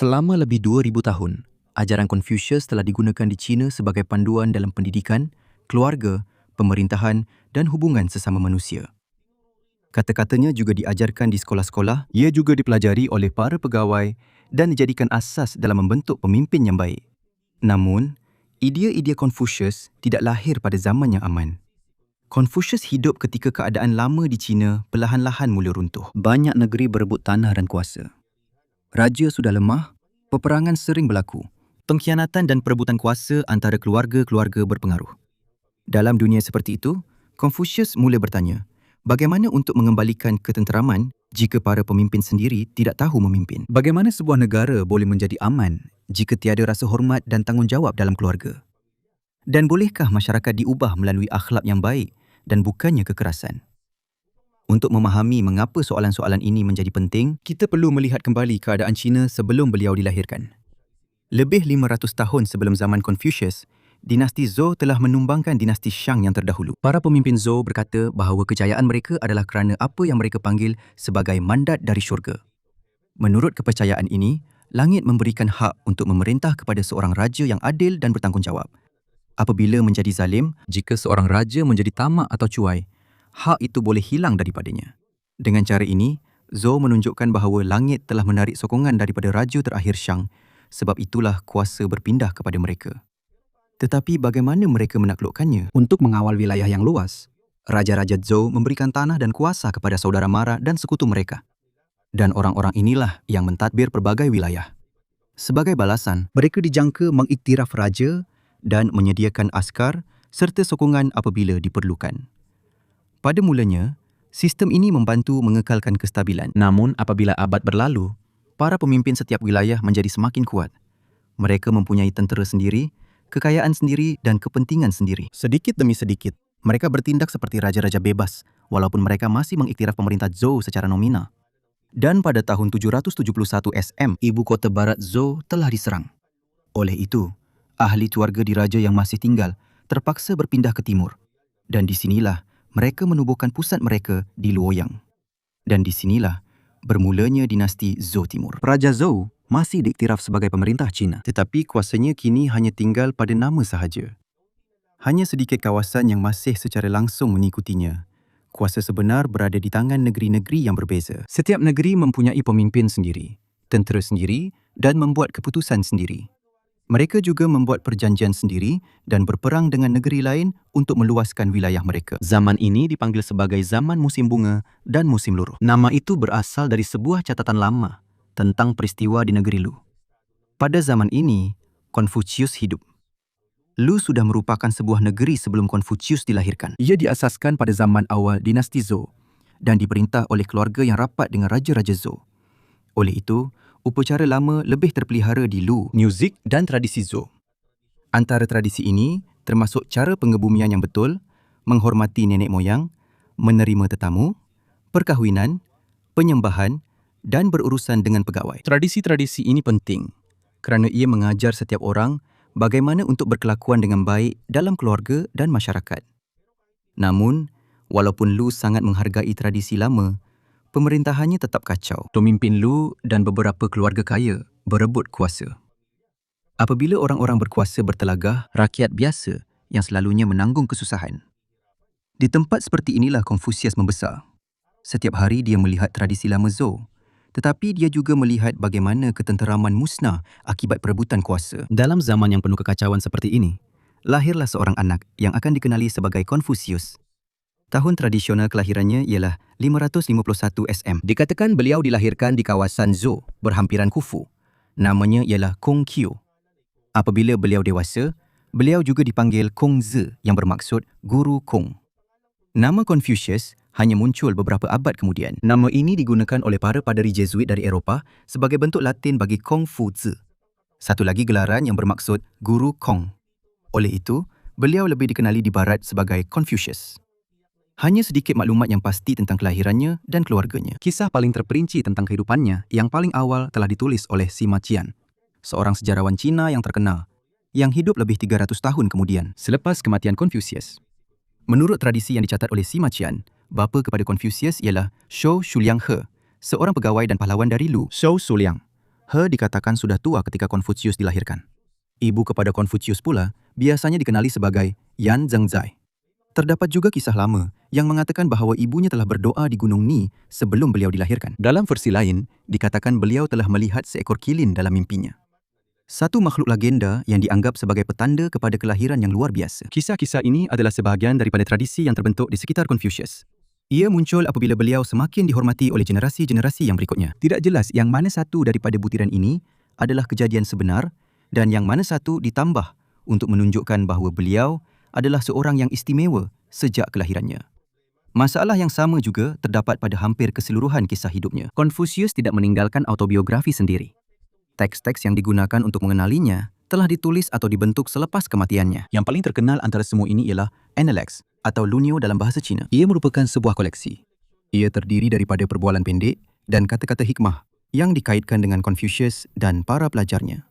Selama lebih 2,000 tahun, ajaran Confucius telah digunakan di China sebagai panduan dalam pendidikan, keluarga, pemerintahan dan hubungan sesama manusia. Kata-katanya juga diajarkan di sekolah-sekolah, ia juga dipelajari oleh para pegawai dan dijadikan asas dalam membentuk pemimpin yang baik. Namun, idea-idea Confucius tidak lahir pada zaman yang aman. Confucius hidup ketika keadaan lama di China perlahan-lahan mula runtuh. Banyak negeri berebut tanah dan kuasa. Raja sudah lemah, peperangan sering berlaku, pengkhianatan dan perebutan kuasa antara keluarga-keluarga berpengaruh. Dalam dunia seperti itu, Confucius mula bertanya, bagaimana untuk mengembalikan ketenteraman jika para pemimpin sendiri tidak tahu memimpin? Bagaimana sebuah negara boleh menjadi aman jika tiada rasa hormat dan tanggungjawab dalam keluarga? Dan bolehkah masyarakat diubah melalui akhlak yang baik dan bukannya kekerasan? Untuk memahami mengapa soalan-soalan ini menjadi penting, kita perlu melihat kembali keadaan China sebelum beliau dilahirkan. Lebih 500 tahun sebelum zaman Confucius, dinasti Zhou telah menumbangkan dinasti Shang yang terdahulu. Para pemimpin Zhou berkata bahawa kejayaan mereka adalah kerana apa yang mereka panggil sebagai mandat dari syurga. Menurut kepercayaan ini, langit memberikan hak untuk memerintah kepada seorang raja yang adil dan bertanggungjawab. Apabila menjadi zalim, jika seorang raja menjadi tamak atau cuai, hak itu boleh hilang daripadanya. Dengan cara ini, Zhou menunjukkan bahawa langit telah menarik sokongan daripada raja terakhir Shang, sebab itulah kuasa berpindah kepada mereka. Tetapi bagaimana mereka menaklukkannya? Untuk mengawal wilayah yang luas, Raja-Raja Zhou memberikan tanah dan kuasa kepada saudara mara dan sekutu mereka. Dan orang-orang inilah yang mentadbir pelbagai wilayah. Sebagai balasan, mereka dijangka mengiktiraf raja dan menyediakan askar serta sokongan apabila diperlukan. Pada mulanya, sistem ini membantu mengekalkan kestabilan. Namun apabila abad berlalu, para pemimpin setiap wilayah menjadi semakin kuat. Mereka mempunyai tentera sendiri, kekayaan sendiri dan kepentingan sendiri. Sedikit demi sedikit, mereka bertindak seperti raja-raja bebas walaupun mereka masih mengiktiraf pemerintah Zhou secara nominal. Dan pada tahun 771 SM, ibu kota barat Zhou telah diserang. Oleh itu, ahli keluarga diraja yang masih tinggal terpaksa berpindah ke timur. Dan di sinilah mereka menubuhkan pusat mereka di Luoyang. Dan di sinilah bermulanya dinasti Zhou Timur. Raja Zhou masih diiktiraf sebagai pemerintah China, tetapi kuasanya kini hanya tinggal pada nama sahaja. Hanya sedikit kawasan yang masih secara langsung mengikutinya. Kuasa sebenar berada di tangan negeri-negeri yang berbeza. Setiap negeri mempunyai pemimpin sendiri, tentera sendiri dan membuat keputusan sendiri. Mereka juga membuat perjanjian sendiri dan berperang dengan negeri lain untuk meluaskan wilayah mereka. Zaman ini dipanggil sebagai zaman musim bunga dan musim luruh. Nama itu berasal dari sebuah catatan lama tentang peristiwa di negeri Lu. Pada zaman ini, Confucius hidup. Lu sudah merupakan sebuah negeri sebelum Confucius dilahirkan. Ia diasaskan pada zaman awal dinasti Zhou dan diperintah oleh keluarga yang rapat dengan Raja-Raja Zhou. Oleh itu, upacara lama lebih terpelihara di Lu, muzik dan tradisi Zhou. Antara tradisi ini termasuk cara pengebumian yang betul, menghormati nenek moyang, menerima tetamu, perkahwinan, penyembahan dan berurusan dengan pegawai. Tradisi-tradisi ini penting kerana ia mengajar setiap orang bagaimana untuk berkelakuan dengan baik dalam keluarga dan masyarakat. Namun, walaupun Lu sangat menghargai tradisi lama, pemerintahannya tetap kacau. Pemimpin Lu dan beberapa keluarga kaya berebut kuasa. Apabila orang-orang berkuasa bertelagah, rakyat biasa yang selalunya menanggung kesusahan. Di tempat seperti inilah Confucius membesar. Setiap hari dia melihat tradisi lama Zhou, tetapi dia juga melihat bagaimana ketenteraman musnah akibat perebutan kuasa. Dalam zaman yang penuh kekacauan seperti ini, lahirlah seorang anak yang akan dikenali sebagai Confucius. Tahun tradisional kelahirannya ialah 551 SM. Dikatakan beliau dilahirkan di kawasan Zhou berhampiran Khufu. Namanya ialah Kong Qiu. Apabila beliau dewasa, beliau juga dipanggil Kong Zi yang bermaksud Guru Kong. Nama Confucius hanya muncul beberapa abad kemudian. Nama ini digunakan oleh para paderi Jesuit dari Eropah sebagai bentuk Latin bagi Kong Fu Zi. Satu lagi gelaran yang bermaksud Guru Kong. Oleh itu, beliau lebih dikenali di barat sebagai Confucius. Hanya sedikit maklumat yang pasti tentang kelahirannya dan keluarganya. Kisah paling terperinci tentang kehidupannya yang paling awal telah ditulis oleh Sima Qian, seorang sejarawan Cina yang terkenal, yang hidup lebih 300 tahun kemudian, selepas kematian Confucius. Menurut tradisi yang dicatat oleh Sima Qian, bapa kepada Confucius ialah Shou Shuliang He, seorang pegawai dan pahlawan dari Lu. Shou Shuliang He dikatakan sudah tua ketika Konfusius dilahirkan. Ibu kepada Konfusius pula biasanya dikenali sebagai Yan Zhengzai. Terdapat juga kisah lama yang mengatakan bahawa ibunya telah berdoa di Gunung Ni sebelum beliau dilahirkan. Dalam versi lain, dikatakan beliau telah melihat seekor kilin dalam mimpinya. Satu makhluk legenda yang dianggap sebagai petanda kepada kelahiran yang luar biasa. Kisah-kisah ini adalah sebahagian daripada tradisi yang terbentuk di sekitar Confucius. Ia muncul apabila beliau semakin dihormati oleh generasi-generasi yang berikutnya. Tidak jelas yang mana satu daripada butiran ini adalah kejadian sebenar dan yang mana satu ditambah untuk menunjukkan bahawa beliau adalah seorang yang istimewa sejak kelahirannya. Masalah yang sama juga terdapat pada hampir keseluruhan kisah hidupnya. Confucius tidak meninggalkan autobiografi sendiri. Teks-teks yang digunakan untuk mengenalinya telah ditulis atau dibentuk selepas kematiannya. Yang paling terkenal antara semua ini ialah Analects atau Lunio dalam bahasa Cina. Ia merupakan sebuah koleksi. Ia terdiri daripada perbualan pendek dan kata-kata hikmah yang dikaitkan dengan Confucius dan para pelajarnya.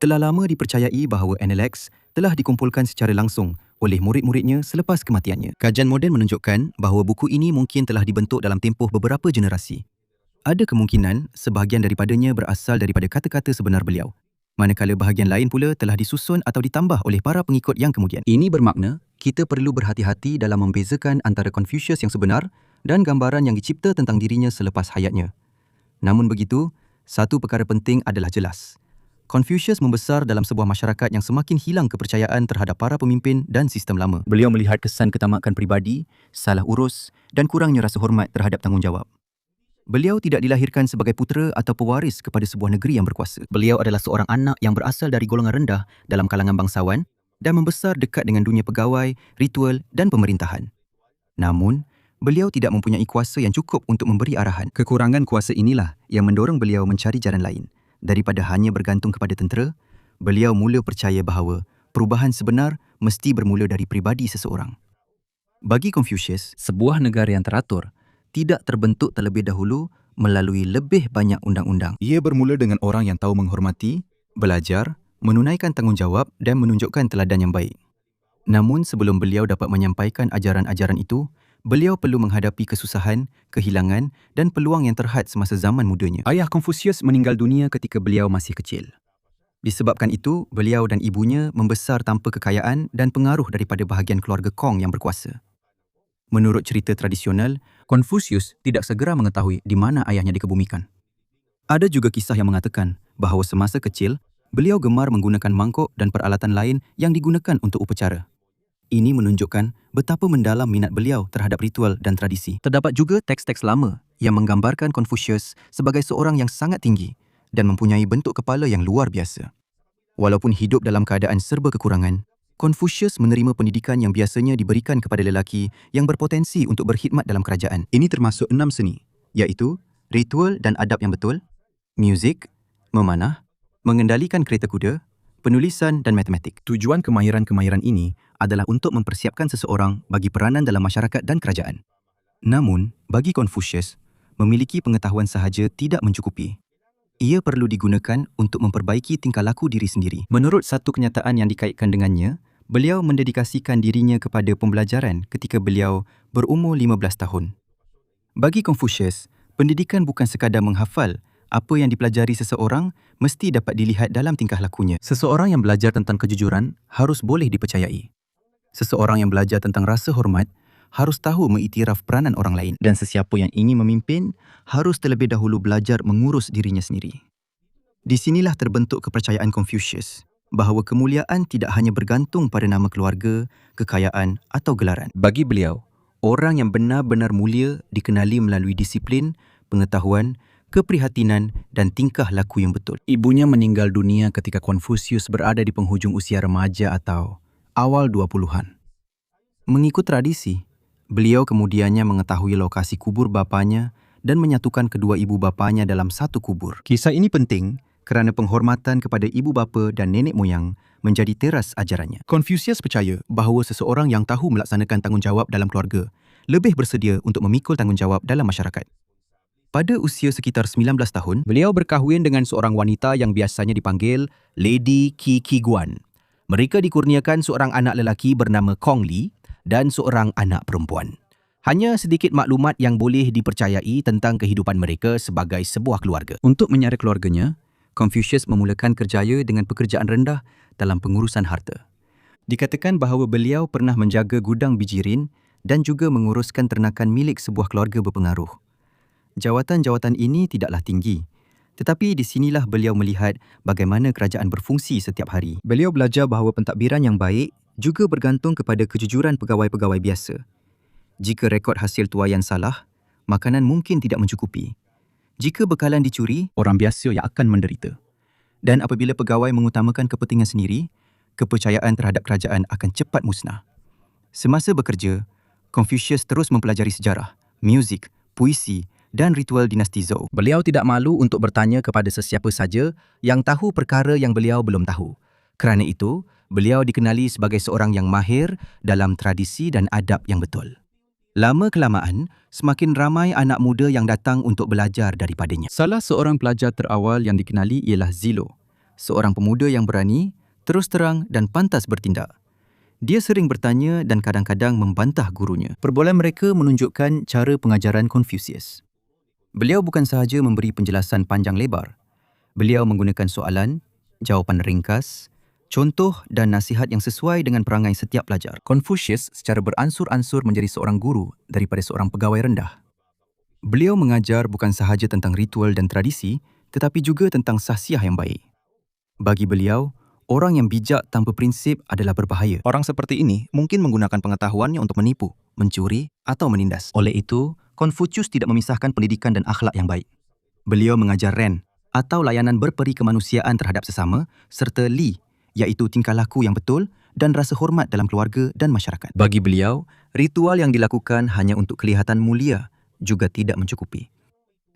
Telah lama dipercayai bahawa Analects telah dikumpulkan secara langsung oleh murid-muridnya selepas kematiannya. Kajian moden menunjukkan bahawa buku ini mungkin telah dibentuk dalam tempoh beberapa generasi. Ada kemungkinan sebahagian daripadanya berasal daripada kata-kata sebenar beliau, manakala bahagian lain pula telah disusun atau ditambah oleh para pengikut yang kemudian. Ini bermakna kita perlu berhati-hati dalam membezakan antara Confucius yang sebenar dan gambaran yang dicipta tentang dirinya selepas hayatnya. Namun begitu, satu perkara penting adalah jelas. Confucius membesar dalam sebuah masyarakat yang semakin hilang kepercayaan terhadap para pemimpin dan sistem lama. Beliau melihat kesan ketamakan peribadi, salah urus dan kurangnya rasa hormat terhadap tanggungjawab. Beliau tidak dilahirkan sebagai putera atau pewaris kepada sebuah negeri yang berkuasa. Beliau adalah seorang anak yang berasal dari golongan rendah dalam kalangan bangsawan dan membesar dekat dengan dunia pegawai, ritual dan pemerintahan. Namun, beliau tidak mempunyai kuasa yang cukup untuk memberi arahan. Kekurangan kuasa inilah yang mendorong beliau mencari jalan lain. Daripada hanya bergantung kepada tentera, beliau mula percaya bahawa perubahan sebenar mesti bermula dari pribadi seseorang. Bagi Confucius, sebuah negara yang teratur tidak terbentuk terlebih dahulu melalui lebih banyak undang-undang. Ia bermula dengan orang yang tahu menghormati, belajar, menunaikan tanggungjawab dan menunjukkan teladan yang baik. Namun sebelum beliau dapat menyampaikan ajaran-ajaran itu, beliau perlu menghadapi kesusahan, kehilangan dan peluang yang terhad semasa zaman mudanya. Ayah Confucius meninggal dunia ketika beliau masih kecil. Disebabkan itu, beliau dan ibunya membesar tanpa kekayaan dan pengaruh daripada bahagian keluarga Kong yang berkuasa. Menurut cerita tradisional, Confucius tidak segera mengetahui di mana ayahnya dikebumikan. Ada juga kisah yang mengatakan bahawa semasa kecil, beliau gemar menggunakan mangkuk dan peralatan lain yang digunakan untuk upacara. Ini menunjukkan betapa mendalam minat beliau terhadap ritual dan tradisi. Terdapat juga teks-teks lama yang menggambarkan Confucius sebagai seorang yang sangat tinggi dan mempunyai bentuk kepala yang luar biasa. Walaupun hidup dalam keadaan serba kekurangan, Confucius menerima pendidikan yang biasanya diberikan kepada lelaki yang berpotensi untuk berkhidmat dalam kerajaan. Ini termasuk 6 seni, iaitu ritual dan adab yang betul, muzik, memanah, mengendalikan kereta kuda, penulisan dan matematik. Tujuan kemahiran-kemahiran ini adalah untuk mempersiapkan seseorang bagi peranan dalam masyarakat dan kerajaan. Namun, bagi Confucius, memiliki pengetahuan sahaja tidak mencukupi. Ia perlu digunakan untuk memperbaiki tingkah laku diri sendiri. Menurut satu kenyataan yang dikaitkan dengannya, beliau mendedikasikan dirinya kepada pembelajaran ketika beliau berumur 15 tahun. Bagi Confucius, pendidikan bukan sekadar menghafal. Apa yang dipelajari seseorang mesti dapat dilihat dalam tingkah lakunya. Seseorang yang belajar tentang kejujuran harus boleh dipercayai. Seseorang yang belajar tentang rasa hormat harus tahu mengiktiraf peranan orang lain. Dan sesiapa yang ingin memimpin harus terlebih dahulu belajar mengurus dirinya sendiri. Di sinilah terbentuk kepercayaan Confucius bahawa kemuliaan tidak hanya bergantung pada nama keluarga, kekayaan atau gelaran. Bagi beliau, orang yang benar-benar mulia dikenali melalui disiplin, pengetahuan, keprihatinan dan tingkah laku yang betul. Ibunya meninggal dunia ketika Confucius berada di penghujung usia remaja atau awal 20-an. Mengikut tradisi, beliau kemudiannya mengetahui lokasi kubur bapanya dan menyatukan kedua ibu bapanya dalam satu kubur. Kisah ini penting kerana penghormatan kepada ibu bapa dan nenek moyang menjadi teras ajarannya. Confucius percaya bahawa seseorang yang tahu melaksanakan tanggungjawab dalam keluarga lebih bersedia untuk memikul tanggungjawab dalam masyarakat. Pada usia sekitar 19 tahun, beliau berkahwin dengan seorang wanita yang biasanya dipanggil Lady Qi Guan. Mereka dikurniakan seorang anak lelaki bernama Kong Li dan seorang anak perempuan. Hanya sedikit maklumat yang boleh dipercayai tentang kehidupan mereka sebagai sebuah keluarga. Untuk menyara keluarganya, Confucius memulakan kerjaya dengan pekerjaan rendah dalam pengurusan harta. Dikatakan bahawa beliau pernah menjaga gudang bijirin dan juga menguruskan ternakan milik sebuah keluarga berpengaruh. Jawatan-jawatan ini tidaklah tinggi, tetapi di sinilah beliau melihat bagaimana kerajaan berfungsi setiap hari. Beliau belajar bahawa pentadbiran yang baik juga bergantung kepada kejujuran pegawai-pegawai biasa. Jika rekod hasil tuaian salah, makanan mungkin tidak mencukupi. Jika bekalan dicuri, orang biasa yang akan menderita. Dan apabila pegawai mengutamakan kepentingan sendiri, kepercayaan terhadap kerajaan akan cepat musnah. Semasa bekerja, Confucius terus mempelajari sejarah, muzik, puisi dan ritual dinasti Zhou. Beliau tidak malu untuk bertanya kepada sesiapa saja yang tahu perkara yang beliau belum tahu. Kerana itu, beliau dikenali sebagai seorang yang mahir dalam tradisi dan adab yang betul. Lama-kelamaan, semakin ramai anak muda yang datang untuk belajar daripadanya. Salah seorang pelajar terawal yang dikenali ialah Zilo, seorang pemuda yang berani, terus terang dan pantas bertindak. Dia sering bertanya dan kadang-kadang membantah gurunya. Perbualan mereka menunjukkan cara pengajaran Confucius. Beliau bukan sahaja memberi penjelasan panjang lebar. Beliau menggunakan soalan, jawapan ringkas, contoh dan nasihat yang sesuai dengan perangai setiap pelajar. Confucius secara beransur-ansur menjadi seorang guru daripada seorang pegawai rendah. Beliau mengajar bukan sahaja tentang ritual dan tradisi, tetapi juga tentang sahsiah yang baik. Bagi beliau, orang yang bijak tanpa prinsip adalah berbahaya. Orang seperti ini mungkin menggunakan pengetahuannya untuk menipu, mencuri atau menindas. Oleh itu, Confucius tidak memisahkan pendidikan dan akhlak yang baik. Beliau mengajar Ren atau layanan berperi kemanusiaan terhadap sesama serta Li, iaitu tingkah laku yang betul dan rasa hormat dalam keluarga dan masyarakat. Bagi beliau, ritual yang dilakukan hanya untuk kelihatan mulia juga tidak mencukupi.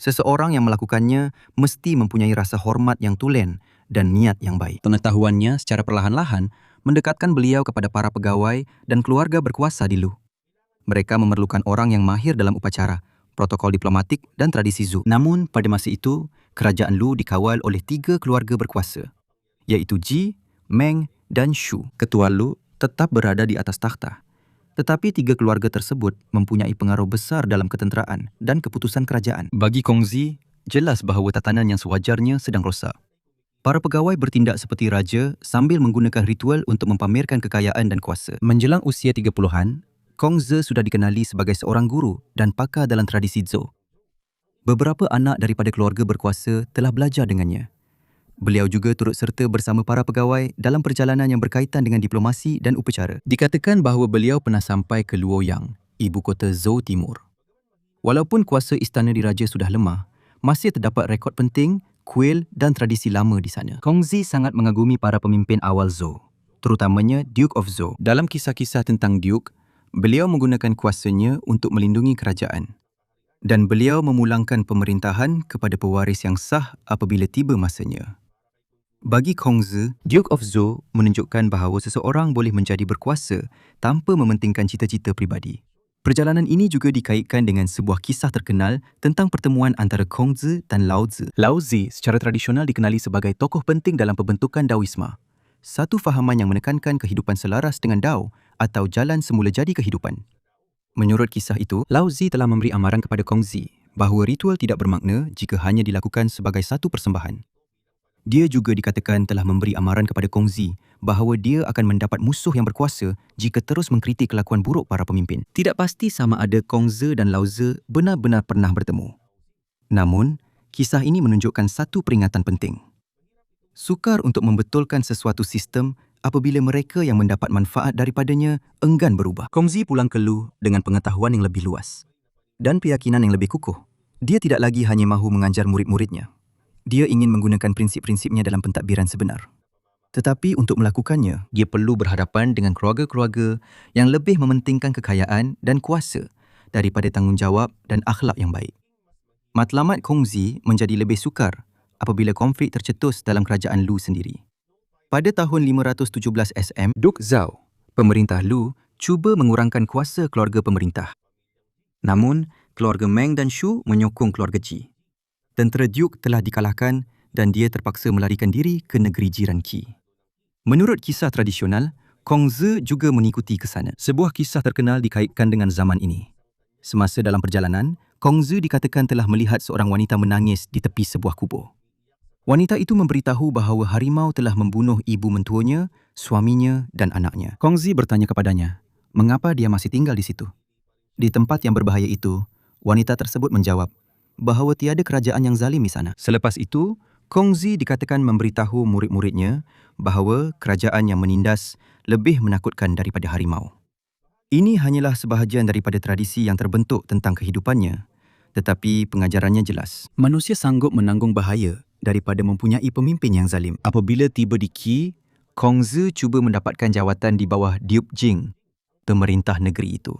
Seseorang yang melakukannya mesti mempunyai rasa hormat yang tulen dan niat yang baik. Pengetahuannya secara perlahan-lahan mendekatkan beliau kepada para pegawai dan keluarga berkuasa di Lu. Mereka memerlukan orang yang mahir dalam upacara, protokol diplomatik dan tradisi Zhou. Namun, pada masa itu, kerajaan Lu dikawal oleh 3 keluarga berkuasa, iaitu Ji, Meng dan Shu. Ketua Lu tetap berada di atas takhta. Tetapi 3 keluarga tersebut mempunyai pengaruh besar dalam ketenteraan dan keputusan kerajaan. Bagi Kongzi, jelas bahawa tatanan yang sewajarnya sedang rosak. Para pegawai bertindak seperti raja sambil menggunakan ritual untuk mempamerkan kekayaan dan kuasa. Menjelang usia 30-an, Kongzi sudah dikenali sebagai seorang guru dan pakar dalam tradisi Zhou. Beberapa anak daripada keluarga berkuasa telah belajar dengannya. Beliau juga turut serta bersama para pegawai dalam perjalanan yang berkaitan dengan diplomasi dan upacara. Dikatakan bahawa beliau pernah sampai ke Luoyang, ibu kota Zhou Timur. Walaupun kuasa istana diraja sudah lemah, masih terdapat rekod penting, kuil dan tradisi lama di sana. Kongzi sangat mengagumi para pemimpin awal Zhou, terutamanya Duke of Zhou. Dalam kisah-kisah tentang Duke, beliau menggunakan kuasanya untuk melindungi kerajaan. Dan beliau memulangkan pemerintahan kepada pewaris yang sah apabila tiba masanya. Bagi Kongzi, Duke of Zhou menunjukkan bahawa seseorang boleh menjadi berkuasa tanpa mementingkan cita-cita pribadi. Perjalanan ini juga dikaitkan dengan sebuah kisah terkenal tentang pertemuan antara Kongzi dan Lao Tzu. Lao Tzu secara tradisional dikenali sebagai tokoh penting dalam pembentukan Daoisme, satu fahaman yang menekankan kehidupan selaras dengan Dao atau jalan semula jadi kehidupan. Menurut kisah itu, Lao Tzu telah memberi amaran kepada Kongzi bahawa ritual tidak bermakna jika hanya dilakukan sebagai satu persembahan. Dia juga dikatakan telah memberi amaran kepada Kongzi bahawa dia akan mendapat musuh yang berkuasa jika terus mengkritik kelakuan buruk para pemimpin. Tidak pasti sama ada Kongzi dan Lao Tzu benar-benar pernah bertemu. Namun, kisah ini menunjukkan satu peringatan penting. Sukar untuk membetulkan sesuatu sistem apabila mereka yang mendapat manfaat daripadanya enggan berubah. Kongzi pulang ke Lu dengan pengetahuan yang lebih luas dan keyakinan yang lebih kukuh. Dia tidak lagi hanya mahu mengajar murid-muridnya. Dia ingin menggunakan prinsip-prinsipnya dalam pentadbiran sebenar. Tetapi untuk melakukannya, dia perlu berhadapan dengan keluarga-keluarga yang lebih mementingkan kekayaan dan kuasa daripada tanggungjawab dan akhlak yang baik. Matlamat Kongzi menjadi lebih sukar apabila konflik tercetus dalam kerajaan Lu sendiri. Pada tahun 517 SM, Duke Zhao, pemerintah Lu, cuba mengurangkan kuasa keluarga pemerintah. Namun, keluarga Meng dan Shu menyokong keluarga Qi. Tentera Duke telah dikalahkan dan dia terpaksa melarikan diri ke negeri jiran Qi. Menurut kisah tradisional, Kongzi juga mengikuti ke sana. Sebuah kisah terkenal dikaitkan dengan zaman ini. Semasa dalam perjalanan, Kongzi dikatakan telah melihat seorang wanita menangis di tepi sebuah kubur. Wanita itu memberitahu bahawa harimau telah membunuh ibu mentuanya, suaminya dan anaknya. Kongzi bertanya kepadanya, mengapa dia masih tinggal di situ? Di tempat yang berbahaya itu, wanita tersebut menjawab bahawa tiada kerajaan yang zalim di sana. Selepas itu, Kongzi dikatakan memberitahu murid-muridnya bahawa kerajaan yang menindas lebih menakutkan daripada harimau. Ini hanyalah sebahagian daripada tradisi yang terbentuk tentang kehidupannya, tetapi pengajarannya jelas. Manusia sanggup menanggung bahaya daripada mempunyai pemimpin yang zalim. Apabila tiba di Qi, Kongzi cuba mendapatkan jawatan di bawah Duke Jing, pemerintah negeri itu.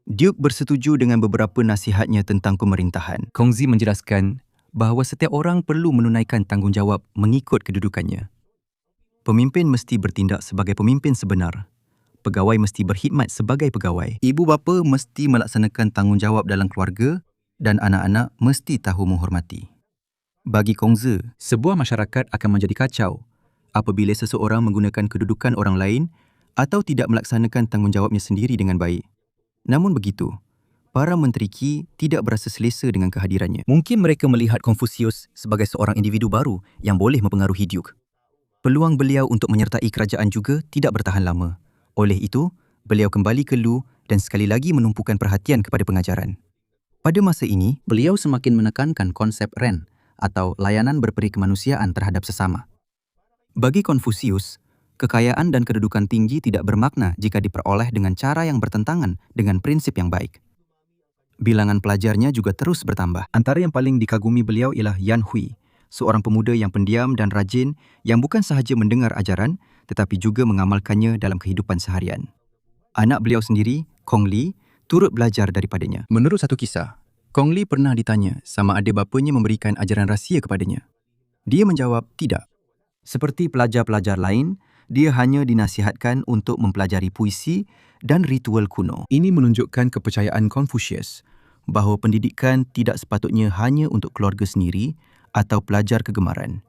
Duke bersetuju dengan beberapa nasihatnya tentang pemerintahan. Kongzi menjelaskan bahawa setiap orang perlu menunaikan tanggungjawab mengikut kedudukannya. Pemimpin mesti bertindak sebagai pemimpin sebenar. Pegawai mesti berkhidmat sebagai pegawai. Ibu bapa mesti melaksanakan tanggungjawab dalam keluarga dan anak-anak mesti tahu menghormati. Bagi Kongzi, sebuah masyarakat akan menjadi kacau apabila seseorang menggunakan kedudukan orang lain atau tidak melaksanakan tanggungjawabnya sendiri dengan baik. Namun begitu, para menteri Qi tidak berasa selesa dengan kehadirannya. Mungkin mereka melihat Confucius sebagai seorang individu baru yang boleh mempengaruhi Duke. Peluang beliau untuk menyertai kerajaan juga tidak bertahan lama. Oleh itu, beliau kembali ke Lu dan sekali lagi menumpukan perhatian kepada pengajaran. Pada masa ini, beliau semakin menekankan konsep Ren atau layanan berperi kemanusiaan terhadap sesama. Bagi Confucius, kekayaan dan kedudukan tinggi tidak bermakna jika diperoleh dengan cara yang bertentangan dengan prinsip yang baik. Bilangan pelajarnya juga terus bertambah. Antara yang paling dikagumi beliau ialah Yan Hui, seorang pemuda yang pendiam dan rajin yang bukan sahaja mendengar ajaran tetapi juga mengamalkannya dalam kehidupan seharian. Anak beliau sendiri, Kong Li, turut belajar daripadanya. Menurut satu kisah, Kong Li pernah ditanya sama ada bapanya memberikan ajaran rahsia kepadanya. Dia menjawab tidak. Seperti pelajar-pelajar lain, dia hanya dinasihatkan untuk mempelajari puisi dan ritual kuno. Ini menunjukkan kepercayaan Confucius bahawa pendidikan tidak sepatutnya hanya untuk keluarga sendiri atau pelajar kegemaran.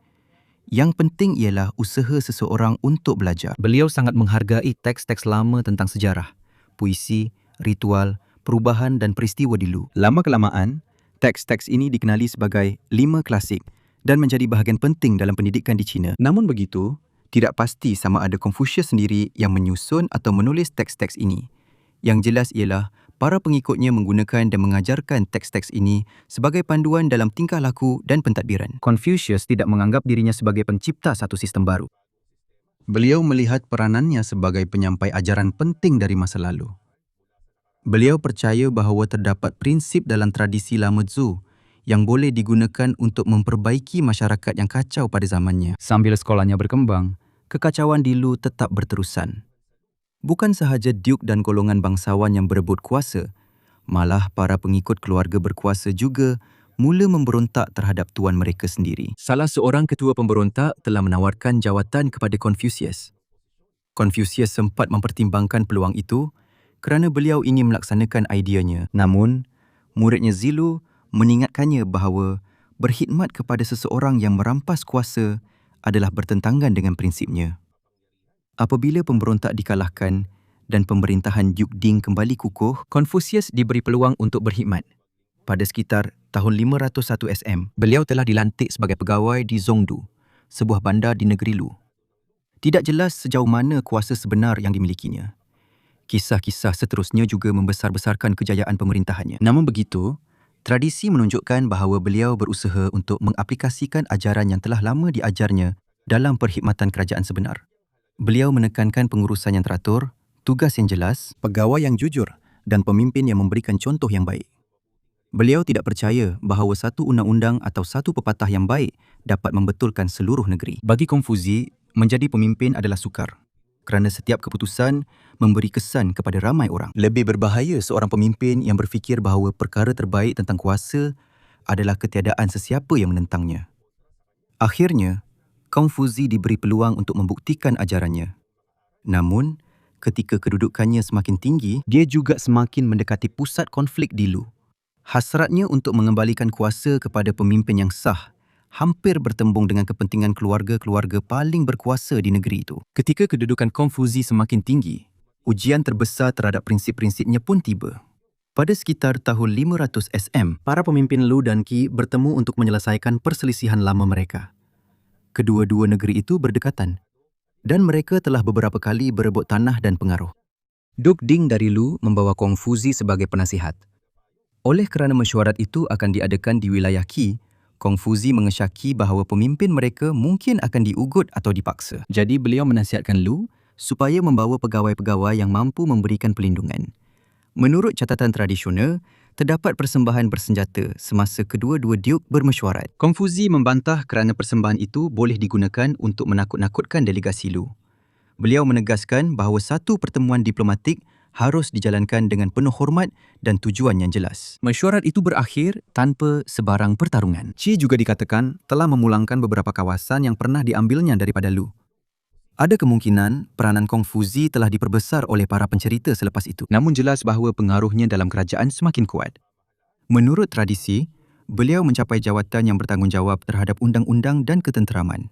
Yang penting ialah usaha seseorang untuk belajar. Beliau sangat menghargai teks-teks lama tentang sejarah, puisi, ritual, perubahan dan peristiwa di Lu. Lama-kelamaan, teks-teks ini dikenali sebagai 5 klasik dan menjadi bahagian penting dalam pendidikan di China. Namun begitu, tidak pasti sama ada Confucius sendiri yang menyusun atau menulis teks-teks ini. Yang jelas ialah para pengikutnya menggunakan dan mengajarkan teks-teks ini sebagai panduan dalam tingkah laku dan pentadbiran. Confucius tidak menganggap dirinya sebagai pencipta satu sistem baru. Beliau melihat peranannya sebagai penyampai ajaran penting dari masa lalu. Beliau percaya bahawa terdapat prinsip dalam tradisi lama Zhou yang boleh digunakan untuk memperbaiki masyarakat yang kacau pada zamannya. Sambil sekolahnya berkembang, kekacauan di Lu tetap berterusan. Bukan sahaja Duke dan golongan bangsawan yang berebut kuasa, malah para pengikut keluarga berkuasa juga mula memberontak terhadap tuan mereka sendiri. Salah seorang ketua pemberontak telah menawarkan jawatan kepada Confucius. Confucius sempat mempertimbangkan peluang itu kerana beliau ingin melaksanakan ideanya. Namun, muridnya Zilu mengingatkannya bahawa berkhidmat kepada seseorang yang merampas kuasa adalah bertentangan dengan prinsipnya. Apabila pemberontak dikalahkan dan pemerintahan Duke Ding kembali kukuh, Confucius diberi peluang untuk berkhidmat. Pada sekitar tahun 501 SM, beliau telah dilantik sebagai pegawai di Zhongdu, sebuah bandar di negeri Lu. Tidak jelas sejauh mana kuasa sebenar yang dimilikinya. Kisah-kisah seterusnya juga membesar-besarkan kejayaan pemerintahannya. Namun begitu, tradisi menunjukkan bahawa beliau berusaha untuk mengaplikasikan ajaran yang telah lama diajarnya dalam perkhidmatan kerajaan sebenar. Beliau menekankan pengurusan yang teratur, tugas yang jelas, pegawai yang jujur dan pemimpin yang memberikan contoh yang baik. Beliau tidak percaya bahawa satu undang-undang atau satu pepatah yang baik dapat membetulkan seluruh negeri. Bagi Confucius, menjadi pemimpin adalah sukar kerana setiap keputusan memberi kesan kepada ramai orang. Lebih berbahaya seorang pemimpin yang berfikir bahawa perkara terbaik tentang kuasa adalah ketiadaan sesiapa yang menentangnya. Akhirnya, Confucius diberi peluang untuk membuktikan ajarannya. Namun, ketika kedudukannya semakin tinggi, dia juga semakin mendekati pusat konflik di Lu. Hasratnya untuk mengembalikan kuasa kepada pemimpin yang sah hampir bertembung dengan kepentingan keluarga-keluarga paling berkuasa di negeri itu. Ketika kedudukan Confucius semakin tinggi, ujian terbesar terhadap prinsip-prinsipnya pun tiba. Pada sekitar tahun 500 SM, para pemimpin Lu dan Qi bertemu untuk menyelesaikan perselisihan lama mereka. Kedua-dua negeri itu berdekatan dan mereka telah beberapa kali berebut tanah dan pengaruh. Duk Ding dari Lu membawa Kongfuzi sebagai penasihat. Oleh kerana mesyuarat itu akan diadakan di wilayah Qi, Kongfuzi mengesyaki bahawa pemimpin mereka mungkin akan diugut atau dipaksa. Jadi beliau menasihatkan Lu supaya membawa pegawai-pegawai yang mampu memberikan perlindungan. Menurut catatan tradisional, terdapat persembahan bersenjata semasa kedua-dua duke bermesyuarat. Kongfuzi membantah kerana persembahan itu boleh digunakan untuk menakut-nakutkan delegasi Lu. Beliau menegaskan bahawa satu pertemuan diplomatik harus dijalankan dengan penuh hormat dan tujuan yang jelas. Mesyuarat itu berakhir tanpa sebarang pertarungan. Qi juga dikatakan telah memulangkan beberapa kawasan yang pernah diambilnya daripada Lu. Ada kemungkinan peranan Kongfuzi telah diperbesar oleh para pencerita selepas itu. Namun jelas bahawa pengaruhnya dalam kerajaan semakin kuat. Menurut tradisi, beliau mencapai jawatan yang bertanggungjawab terhadap undang-undang dan ketenteraman.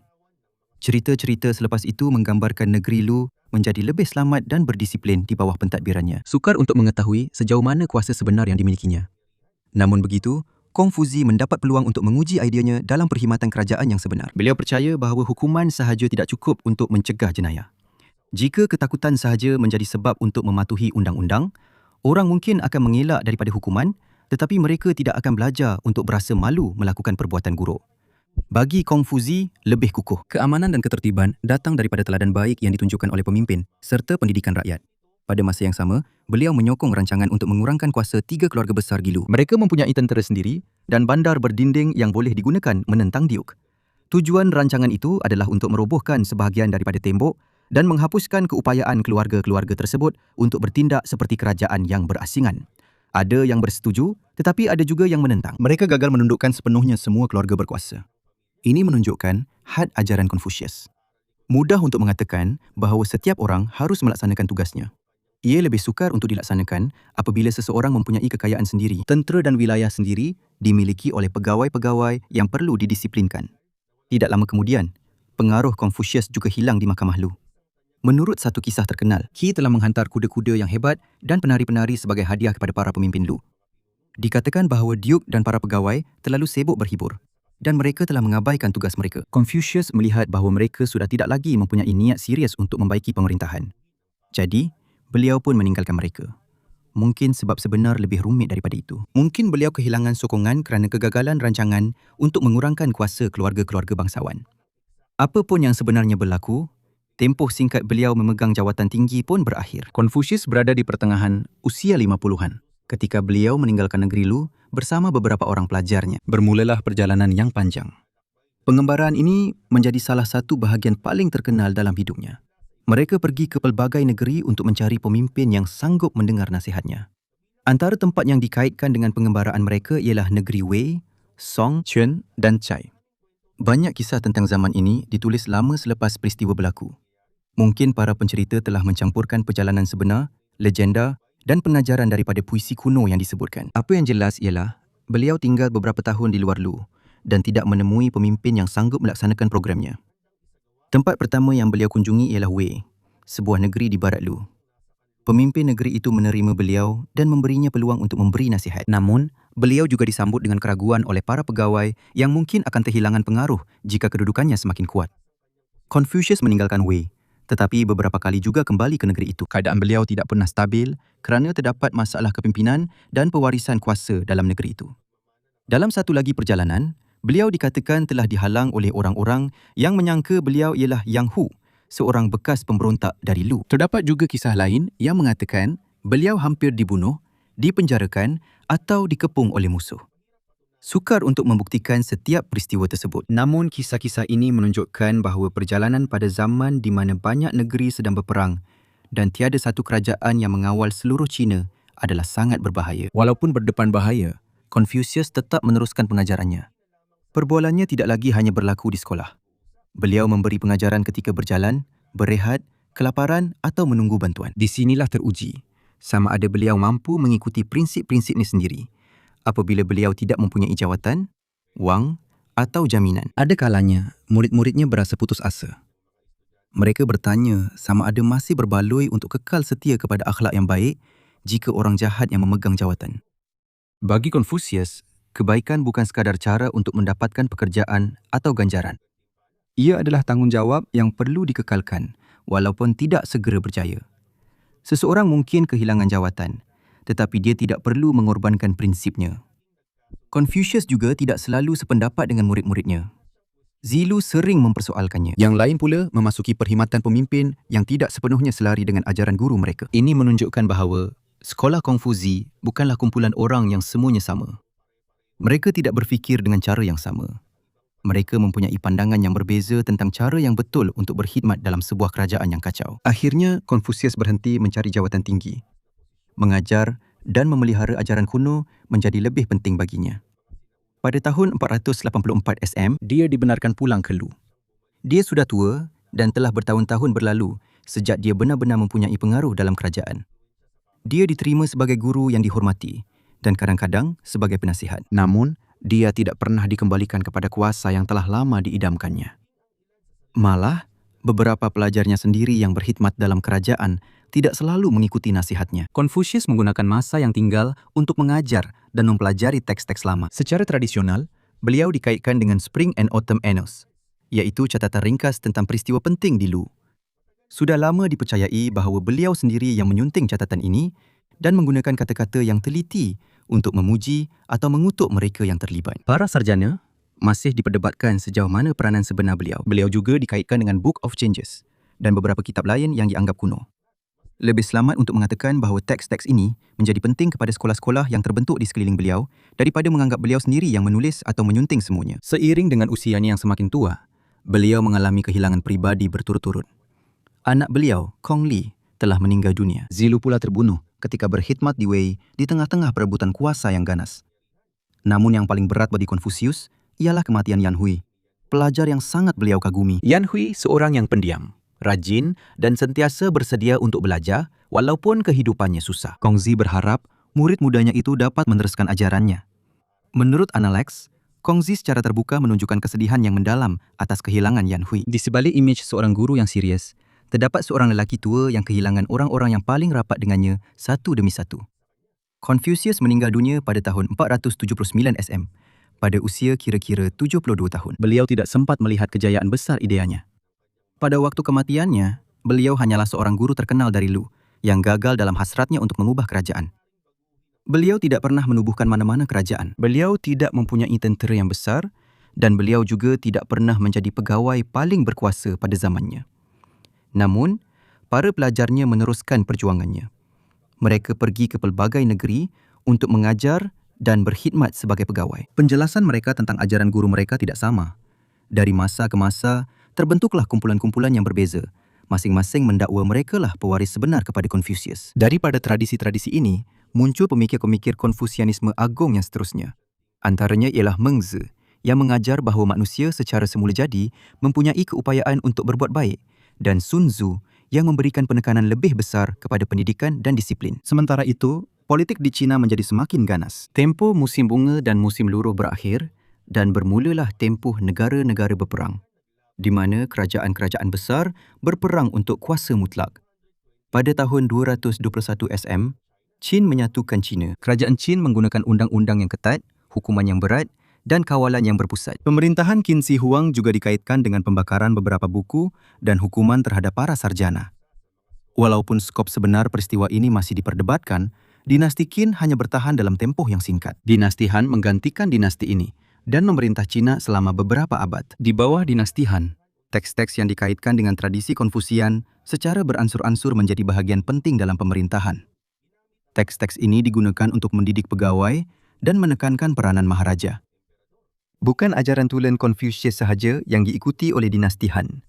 Cerita-cerita selepas itu menggambarkan negeri Lu menjadi lebih selamat dan berdisiplin di bawah pentadbirannya. Sukar untuk mengetahui sejauh mana kuasa sebenar yang dimilikinya. Namun begitu, Kongfuzi mendapat peluang untuk menguji ideanya dalam perkhidmatan kerajaan yang sebenar. Beliau percaya bahawa hukuman sahaja tidak cukup untuk mencegah jenayah. Jika ketakutan sahaja menjadi sebab untuk mematuhi undang-undang, orang mungkin akan mengelak daripada hukuman, tetapi mereka tidak akan belajar untuk berasa malu melakukan perbuatan buruk. Bagi Kongfuzi, lebih kukuh. Keamanan dan ketertiban datang daripada teladan baik yang ditunjukkan oleh pemimpin serta pendidikan rakyat. Pada masa yang sama, beliau menyokong rancangan untuk mengurangkan kuasa 3 keluarga besar Gilu. Mereka mempunyai tentera sendiri dan bandar berdinding yang boleh digunakan menentang Duke. Tujuan rancangan itu adalah untuk merobohkan sebahagian daripada tembok dan menghapuskan keupayaan keluarga-keluarga tersebut untuk bertindak seperti kerajaan yang berasingan. Ada yang bersetuju, tetapi ada juga yang menentang. Mereka gagal menundukkan sepenuhnya semua keluarga berkuasa. Ini menunjukkan had ajaran Confucius. Mudah untuk mengatakan bahawa setiap orang harus melaksanakan tugasnya. Ia lebih sukar untuk dilaksanakan apabila seseorang mempunyai kekayaan sendiri. Tentera dan wilayah sendiri dimiliki oleh pegawai-pegawai yang perlu didisiplinkan. Tidak lama kemudian, pengaruh Confucius juga hilang di Mahkamah Lu. Menurut satu kisah terkenal, Qi telah menghantar kuda-kuda yang hebat dan penari-penari sebagai hadiah kepada para pemimpin Lu. Dikatakan bahawa Duke dan para pegawai terlalu sibuk berhibur dan mereka telah mengabaikan tugas mereka. Confucius melihat bahawa mereka sudah tidak lagi mempunyai niat serius untuk membaiki pemerintahan. Jadi, beliau pun meninggalkan mereka. Mungkin sebab sebenar lebih rumit daripada itu. Mungkin beliau kehilangan sokongan kerana kegagalan rancangan untuk mengurangkan kuasa keluarga-keluarga bangsawan. Apa pun yang sebenarnya berlaku, tempoh singkat beliau memegang jawatan tinggi pun berakhir. Confucius berada di pertengahan usia 50-an ketika beliau meninggalkan negeri Lu bersama beberapa orang pelajarnya. Bermulalah perjalanan yang panjang. Pengembaraan ini menjadi salah satu bahagian paling terkenal dalam hidupnya. Mereka pergi ke pelbagai negeri untuk mencari pemimpin yang sanggup mendengar nasihatnya. Antara tempat yang dikaitkan dengan pengembaraan mereka ialah negeri Wei, Song, Chen dan Chai. Banyak kisah tentang zaman ini ditulis lama selepas peristiwa berlaku. Mungkin para pencerita telah mencampurkan perjalanan sebenar, legenda dan pengajaran daripada puisi kuno yang disebutkan. Apa yang jelas ialah beliau tinggal beberapa tahun di luar Lu dan tidak menemui pemimpin yang sanggup melaksanakan programnya. Tempat pertama yang beliau kunjungi ialah Wei, sebuah negeri di barat Lu. Pemimpin negeri itu menerima beliau dan memberinya peluang untuk memberi nasihat. Namun, beliau juga disambut dengan keraguan oleh para pegawai yang mungkin akan kehilangan pengaruh jika kedudukannya semakin kuat. Confucius meninggalkan Wei, tetapi beberapa kali juga kembali ke negeri itu. Keadaan beliau tidak pernah stabil kerana terdapat masalah kepimpinan dan pewarisan kuasa dalam negeri itu. Dalam satu lagi perjalanan, beliau dikatakan telah dihalang oleh orang-orang yang menyangka beliau ialah Yang Hu, seorang bekas pemberontak dari Lu. Terdapat juga kisah lain yang mengatakan beliau hampir dibunuh, dipenjarakan atau dikepung oleh musuh. Sukar untuk membuktikan setiap peristiwa tersebut. Namun kisah-kisah ini menunjukkan bahawa perjalanan pada zaman di mana banyak negeri sedang berperang dan tiada satu kerajaan yang mengawal seluruh China adalah sangat berbahaya. Walaupun berdepan bahaya, Confucius tetap meneruskan pengajarannya. Perbualannya tidak lagi hanya berlaku di sekolah. Beliau memberi pengajaran ketika berjalan, berehat, kelaparan atau menunggu bantuan. Di sinilah teruji sama ada beliau mampu mengikuti prinsip-prinsip ini sendiri apabila beliau tidak mempunyai jawatan, wang atau jaminan. Ada kalanya murid-muridnya berasa putus asa. Mereka bertanya sama ada masih berbaloi untuk kekal setia kepada akhlak yang baik jika orang jahat yang memegang jawatan. Bagi Confucius, kebaikan bukan sekadar cara untuk mendapatkan pekerjaan atau ganjaran. Ia adalah tanggungjawab yang perlu dikekalkan walaupun tidak segera berjaya. Seseorang mungkin kehilangan jawatan, tetapi dia tidak perlu mengorbankan prinsipnya. Confucius juga tidak selalu sependapat dengan murid-muridnya. Zilu sering mempersoalkannya. Yang lain pula memasuki perkhidmatan pemimpin yang tidak sepenuhnya selari dengan ajaran guru mereka. Ini menunjukkan bahawa sekolah Konfusi bukanlah kumpulan orang yang semuanya sama. Mereka tidak berfikir dengan cara yang sama. Mereka mempunyai pandangan yang berbeza tentang cara yang betul untuk berkhidmat dalam sebuah kerajaan yang kacau. Akhirnya, Confucius berhenti mencari jawatan tinggi. Mengajar dan memelihara ajaran kuno menjadi lebih penting baginya. Pada tahun 484 SM, dia dibenarkan pulang ke Lu. Dia sudah tua dan telah bertahun-tahun berlalu sejak dia benar-benar mempunyai pengaruh dalam kerajaan. Dia diterima sebagai guru yang dihormati dan kadang-kadang sebagai penasihat. Namun, dia tidak pernah dikembalikan kepada kuasa yang telah lama diidamkannya. Malah, beberapa pelajarnya sendiri yang berkhidmat dalam kerajaan tidak selalu mengikuti nasihatnya. Confucius menggunakan masa yang tinggal untuk mengajar dan mempelajari teks-teks lama. Secara tradisional, beliau dikaitkan dengan Spring and Autumn Annals, iaitu catatan ringkas tentang peristiwa penting di Lu. Sudah lama dipercayai bahawa beliau sendiri yang menyunting catatan ini dan menggunakan kata-kata yang teliti untuk memuji atau mengutuk mereka yang terlibat. Para sarjana masih diperdebatkan sejauh mana peranan sebenar beliau. Beliau juga dikaitkan dengan Book of Changes dan beberapa kitab lain yang dianggap kuno. Lebih selamat untuk mengatakan bahawa teks-teks ini menjadi penting kepada sekolah-sekolah yang terbentuk di sekeliling beliau daripada menganggap beliau sendiri yang menulis atau menyunting semuanya. Seiring dengan usianya yang semakin tua, beliau mengalami kehilangan peribadi berturut-turut. Anak beliau, Kong Li, telah meninggal dunia. Zilu pula terbunuh ketika berkhidmat di Wei di tengah-tengah perebutan kuasa yang ganas. Namun yang paling berat bagi Confucius ialah kematian Yan Hui, pelajar yang sangat beliau kagumi. Yan Hui seorang yang pendiam, rajin dan sentiasa bersedia untuk belajar walaupun kehidupannya susah. Kongzi berharap murid mudanya itu dapat meneruskan ajarannya. Menurut Analects, Kongzi secara terbuka menunjukkan kesedihan yang mendalam atas kehilangan Yan Hui. Di sebalik imej seorang guru yang serius, terdapat seorang lelaki tua yang kehilangan orang-orang yang paling rapat dengannya satu demi satu. Confucius meninggal dunia pada tahun 479 SM, pada usia kira-kira 72 tahun. Beliau tidak sempat melihat kejayaan besar ideanya. Pada waktu kematiannya, beliau hanyalah seorang guru terkenal dari Lu yang gagal dalam hasratnya untuk mengubah kerajaan. Beliau tidak pernah menubuhkan mana-mana kerajaan. Beliau tidak mempunyai tentera yang besar dan beliau juga tidak pernah menjadi pegawai paling berkuasa pada zamannya. Namun, para pelajarnya meneruskan perjuangannya. Mereka pergi ke pelbagai negeri untuk mengajar dan berkhidmat sebagai pegawai. Penjelasan mereka tentang ajaran guru mereka tidak sama. Dari masa ke masa, terbentuklah kumpulan-kumpulan yang berbeza. Masing-masing mendakwa merekalah pewaris sebenar kepada Confucius. Daripada tradisi-tradisi ini, muncul pemikir-pemikir Konfusianisme agung yang seterusnya. Antaranya ialah Mengzi, yang mengajar bahawa manusia secara semula jadi mempunyai keupayaan untuk berbuat baik, dan Sun Tzu yang memberikan penekanan lebih besar kepada pendidikan dan disiplin. Sementara itu, politik di China menjadi semakin ganas. Tempoh musim bunga dan musim luruh berakhir dan bermulalah tempoh negara-negara berperang, di mana kerajaan-kerajaan besar berperang untuk kuasa mutlak. Pada tahun 221 SM, Qin menyatukan China. Kerajaan Qin menggunakan undang-undang yang ketat, hukuman yang berat dan kawalan yang berpusat. Pemerintahan Qin Shi Huang juga dikaitkan dengan pembakaran beberapa buku dan hukuman terhadap para sarjana. Walaupun skop sebenar peristiwa ini masih diperdebatkan, dinasti Qin hanya bertahan dalam tempoh yang singkat. Dinasti Han menggantikan dinasti ini dan memerintah China selama beberapa abad. Di bawah dinasti Han, teks-teks yang dikaitkan dengan tradisi Konfusian secara beransur-ansur menjadi bahagian penting dalam pemerintahan. Teks-teks ini digunakan untuk mendidik pegawai dan menekankan peranan maharaja. Bukan ajaran tulen Confucius sahaja yang diikuti oleh dinasti Han.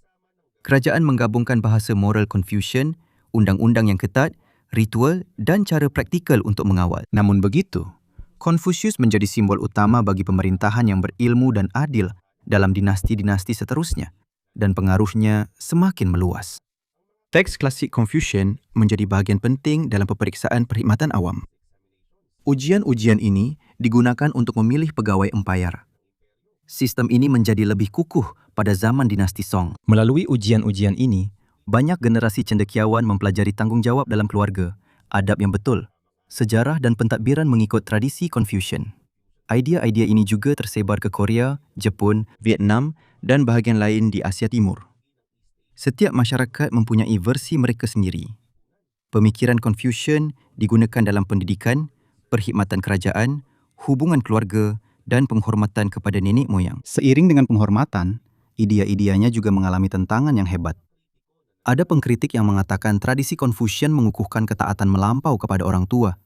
Kerajaan menggabungkan bahasa moral Confucian, undang-undang yang ketat, ritual dan cara praktikal untuk mengawal. Namun begitu, Confucius menjadi simbol utama bagi pemerintahan yang berilmu dan adil dalam dinasti-dinasti seterusnya, dan pengaruhnya semakin meluas. Teks klasik Confucian menjadi bahagian penting dalam peperiksaan perkhidmatan awam. Ujian-ujian ini digunakan untuk memilih pegawai empayar. Sistem ini menjadi lebih kukuh pada zaman dinasti Song. Melalui ujian-ujian ini, banyak generasi cendekiawan mempelajari tanggungjawab dalam keluarga, adab yang betul, sejarah dan pentadbiran mengikut tradisi Confucian. Idea-idea ini juga tersebar ke Korea, Jepun, Vietnam dan bahagian lain di Asia Timur. Setiap masyarakat mempunyai versi mereka sendiri. Pemikiran Confucian digunakan dalam pendidikan, perkhidmatan kerajaan, hubungan keluarga dan penghormatan kepada nenek moyang. Seiring dengan penghormatan, idea-ideanya juga mengalami tentangan yang hebat. Ada pengkritik yang mengatakan tradisi Confucian mengukuhkan ketaatan melampau kepada orang tua,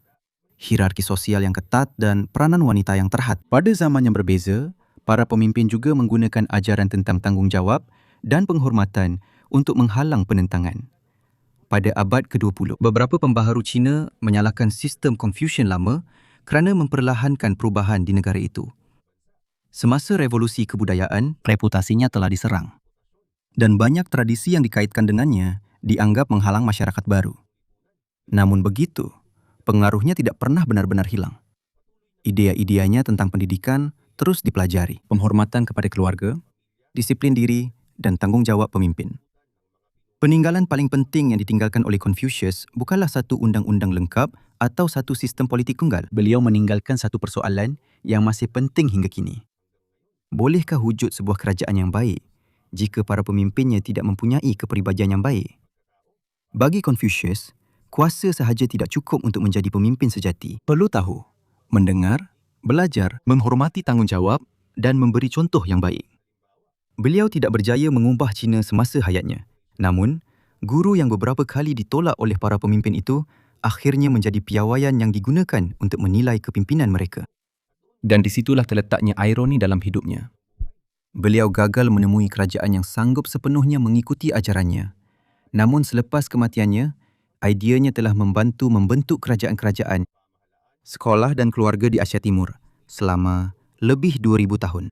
hierarki sosial yang ketat dan peranan wanita yang terhad. Pada zaman yang berbeza, para pemimpin juga menggunakan ajaran tentang tanggungjawab dan penghormatan untuk menghalang penentangan. Pada abad ke-20, beberapa pembaharu Cina menyalahkan sistem Confucian lama kerana memperlahankan perubahan di negara itu. Semasa revolusi kebudayaan, reputasinya telah diserang. Dan banyak tradisi yang dikaitkan dengannya dianggap menghalang masyarakat baru. Namun begitu, pengaruhnya tidak pernah benar-benar hilang. Idea-ideanya tentang pendidikan terus dipelajari. Penghormatan kepada keluarga, disiplin diri, dan tanggung jawab pemimpin. Peninggalan paling penting yang ditinggalkan oleh Confucius bukanlah satu undang-undang lengkap atau satu sistem politik tunggal. Beliau meninggalkan satu persoalan yang masih penting hingga kini. Bolehkah wujud sebuah kerajaan yang baik jika para pemimpinnya tidak mempunyai kepribadian yang baik? Bagi Confucius, kuasa sahaja tidak cukup untuk menjadi pemimpin sejati. Perlu tahu, mendengar, belajar, menghormati tanggungjawab dan memberi contoh yang baik. Beliau tidak berjaya mengubah Cina semasa hayatnya. Namun, guru yang beberapa kali ditolak oleh para pemimpin itu akhirnya menjadi piawaian yang digunakan untuk menilai kepimpinan mereka. Dan disitulah terletaknya ironi dalam hidupnya. Beliau gagal menemui kerajaan yang sanggup sepenuhnya mengikuti ajarannya. Namun selepas kematiannya, ideanya telah membantu membentuk kerajaan-kerajaan, sekolah dan keluarga di Asia Timur selama lebih 2000 tahun.